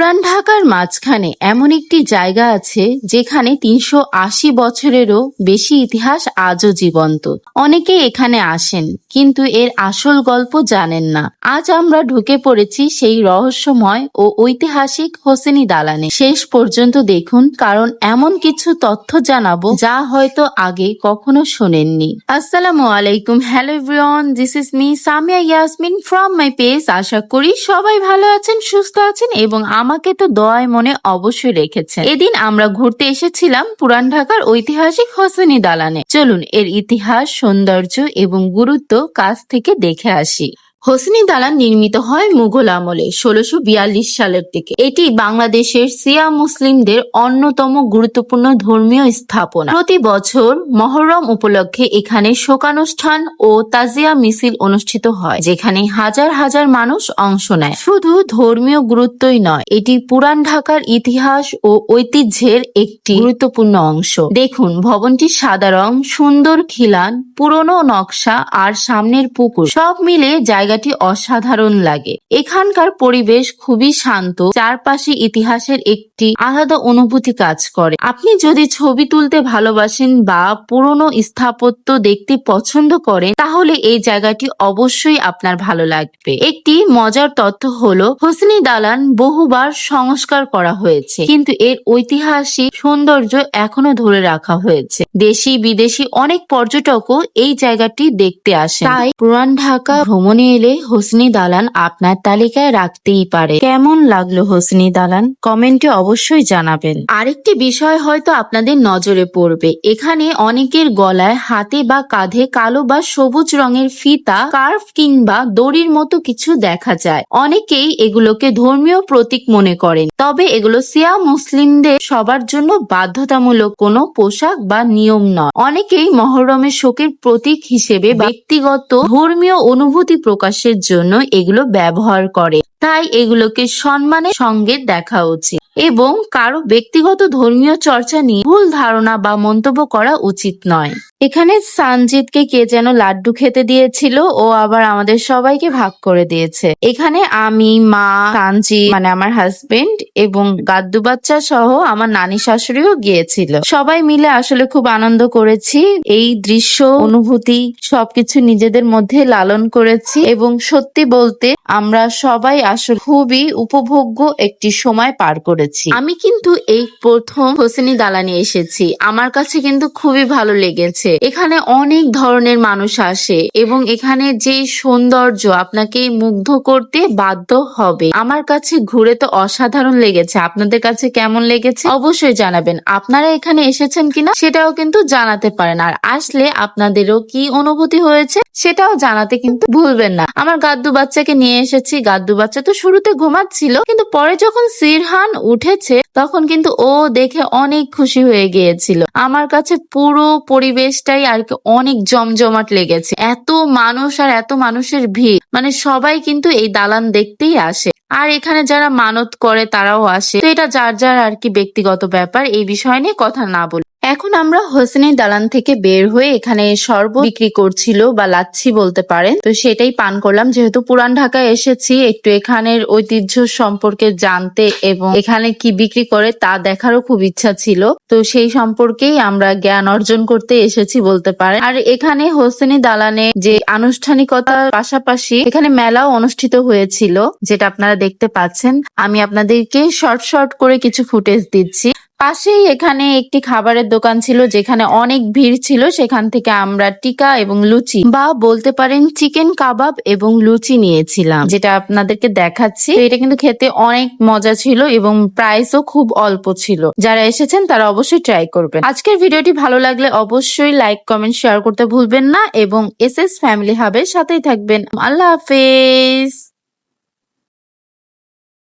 পুরান ঢাকার মাঝখানে এমন একটি জায়গা আছে যেখানে ৩৮০ বছরেরও বেশি ইতিহাস আজও জীবন্ত। অনেকেই এখানে আসেন কিন্তু এর আসল গল্প জানেন না। আজ আমরা ঢুকে পড়েছি সেই রহস্যময় ও ঐতিহাসিক হোসেনি দালানে। শেষ পর্যন্ত দেখুন, কারণ এমন কিছু তথ্য জানাবো যা হয়তো আগে কখনো শোনেননি। আসসালামু আলাইকুম, hello everyone, this is me Samia Yasmin from my page. আশা করি সবাই ভালো আছেন, সুস্থ আছেন এবং আমাকে তো দোয়ায় মনে অবশ্যই রেখেছেন। এদিন আমরা ঘুরতে এসেছিলাম পুরান ঢাকার ঐতিহাসিক হোসেনি দালানে। চলুন এর ইতিহাস, সৌন্দর্য এবং গুরুত্ব কাছ থেকে দেখে আসি। হোসেনি দালান নির্মিত হয় মুঘল আমলে ১৬৪২ সালের দিকে। এটি বাংলাদেশের শিয়া মুসলিমদের অন্যতম গুরুত্বপূর্ণ ধর্মীয় স্থাপনা। প্রতি বছর মহরম উপলক্ষে এখানে শোকানুষ্ঠান ও তাজিয়া মিছিল অনুষ্ঠিত হয়, যেখানে হাজার হাজার মানুষ অংশ নেয়। শুধু ধর্মীয় গুরুত্বই নয়, এটি পুরান ঢাকার ইতিহাস ও ঐতিহ্যের একটি গুরুত্বপূর্ণ অংশ। দেখুন, ভবনটি সাদা রং, সুন্দর খিলান, পুরনো নকশা আর সামনের পুকুর সব মিলে জায়গাটি অসাধারণ লাগে। এখানকার পরিবেশ খুবই শান্ত, চারপাশে ইতিহাসের একটি আলাদা অনুভূতি কাজ করে। আপনি যদি ছবি তুলতে ভালোবাসেন বা পুরনো স্থাপত্য দেখতে পছন্দ করেন, তাহলে এই জায়গাটি অবশ্যই আপনার ভালো লাগবে। একটি মজার তথ্য হলো, হোসেনি দালান বহুবার সংস্কার করা হয়েছে, কিন্তু এর ঐতিহাসিক সৌন্দর্য এখনো ধরে রাখা হয়েছে। দেশি বিদেশি অনেক পর্যটকও এই জায়গাটি দেখতে আসে। তাই পুরান ঢাকা ভ্রমণে এলে হোসেনি দালান আপনার তালিকায় রাখতেই পারে। কেমন লাগলো হোসেনি দালান? কমেন্টে অবশ্যই জানাবেন। আরেকটি বিষয় হয়তো আপনাদের নজরে পড়বে, এখানে অনেকের গলায়, হাতে বা কাঁধে কালো বা সবুজ রঙের ফিতা, স্কার্ফ কিংবা দড়ির মতো কিছু দেখা যায়। অনেকেই এগুলোকে ধর্মীয় প্রতীক মনে করেন, তবে এগুলো শিয়া মুসলিমদের সবার জন্য বাধ্যতামূলক কোনো পোশাক বা নিয়ম নয়। অনেকেই মহরমের শোকের প্রতীক হিসেবে ব্যক্তিগত ধর্মীয় অনুভূতি প্রকাশের জন্য এগুলো ব্যবহার করে। তাই এগুলোকে সম্মানের সঙ্গে দেখা উচিত এবং কারো ব্যক্তিগত ধর্মীয় চর্চা নিয়ে ভুল ধারণা বা মন্তব্য করা উচিত নয়। এখানে সানজিদকে কে যেন লাড্ডু খেতে দিয়েছিল, ও আবার আমাদের সবাইকে ভাগ করে দিয়েছে। এখানে আমি, মা, সানজিদ মানে আমার হাজবেন্ড এবং গাদ্দু বাচ্চা সহ আমার নানি শাশুড়িও গিয়েছিল। সবাই মিলে আসলে খুব আনন্দ করেছি। এই দৃশ্য, অনুভূতি সবকিছু নিজেদের মধ্যে লালন করেছি এবং সত্যি বলতে আমরা সবাই আসলে খুবই উপভোগ্য একটি সময় পার করেছি। আমি কিন্তু এই প্রথম হোসেনি দালানে এসেছি, আমার কাছে কিন্তু খুবই ভালো লেগেছে। এখানে অনেক ধরনের মানুষ আসে এবং এখানে যে সৌন্দর্য আপনাকে মুগ্ধ করতে বাধ্য হবে। আমার কাছে ঘুরে তো অসাধারণ লেগেছে। আপনাদের কাছে কেমন লেগেছে অবশ্যই জানাবেন। আপনারা এখানে এসেছেন কিনা সেটাও কিন্তু জানাতে পারেন, আর আসলে আপনাদেরও কি অনুভূতি হয়েছে সেটাও জানাতে কিন্তু ভুলবেন না। আমার গাদ্দু বাচ্চাকে নিয়ে এসেছি। গাদ্দু বাচ্চা তো শুরুতে ঘুমাচ্ছিল, কিন্তু পরে যখন সিরহান উঠেছে তখন কিন্তু ও দেখে অনেক খুশি হয়ে গিয়েছিল। আমার কাছে পুরো পরিবেশটাই আর কি অনেক জমজমাট লেগেছে। এত মানুষ আর এত মানুষের ভিড়, মানে সবাই কিন্তু এই দালান দেখতেই আসে। আর এখানে যারা মানত করে তারাও আসে। তো এটা যার যার আর কি ব্যক্তিগত ব্যাপার, এই বিষয় নিয়ে কথা না বলি। এখন আমরা হোসেনি দালান থেকে বের হয়ে এখানে শরবত বিক্রি করছিল বা লাচ্ছি বলতে পারেন, তো সেটাই পান করলাম। যেহেতু পুরান ঢাকায় এসেছি, একটু এখানের ঐতিহ্য সম্পর্কে জানতে এবং এখানে কি বিক্রি করে তা দেখারও খুব ইচ্ছা ছিল, তো সেই সম্পর্কেই আমরা জ্ঞান অর্জন করতে এসেছি বলতে পারেন। আর এখানে হোসেনি দালানে যে আনুষ্ঠানিকতার পাশাপাশি এখানে মেলাও অনুষ্ঠিত হয়েছিল, যেটা আপনারা দেখতে পাচ্ছেন। আমি আপনাদেরকে শর্ট শর্ট করে কিছু ফুটেজ দিচ্ছি। পাশেই এখানে একটি খাবারের দোকান ছিল যেখানে অনেক ভিড় ছিল। সেখান থেকে আমরা টিকা এবং লুচি বা বলতে পারেন চিকেন কাবাব এবং লুচি নিয়েছিলাম, যেটা আপনাদেরকে দেখাচ্ছি। এটা কিন্তু খেতে অনেক মজা ছিল এবং প্রাইসও খুব অল্প ছিল। যারা এসেছেন তারা অবশ্যই ট্রাই করবেন। আজকের ভিডিওটি ভালো লাগলে অবশ্যই লাইক, কমেন্ট, শেয়ার করতে ভুলবেন না এবং এসএস ফ্যামিলি হাবের সাথেই থাকবেন। আল্লাহ হাফেজ।